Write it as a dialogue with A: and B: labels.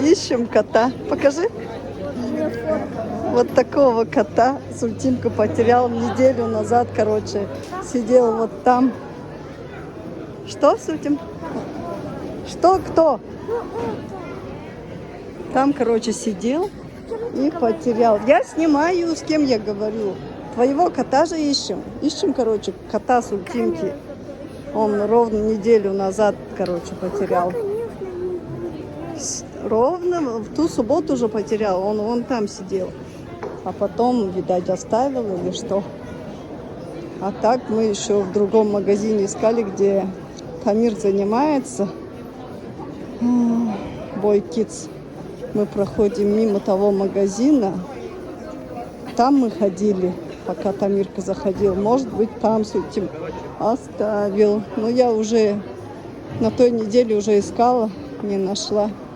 A: Ищем кота. Покажи. Вот такого кота Сультимка потерял неделю назад, короче. Сидел вот там. Что, Сультим? Что, кто? Там, короче, сидел и потерял. Я снимаю, с кем я говорю. Твоего кота же ищем. Ищем, короче, кота Сультимки. Он ровно неделю назад, короче, потерял. Ровно в ту субботу уже потерял. Он вон там сидел. А потом, видать, оставил или что. А так мы еще в другом магазине искали, где Тамир занимается. Boy Kids. Мы проходим мимо того магазина. Там мы ходили, пока Тамирка заходил. Может быть, там Сультим оставил. Но я уже на той неделе уже искала, не нашла.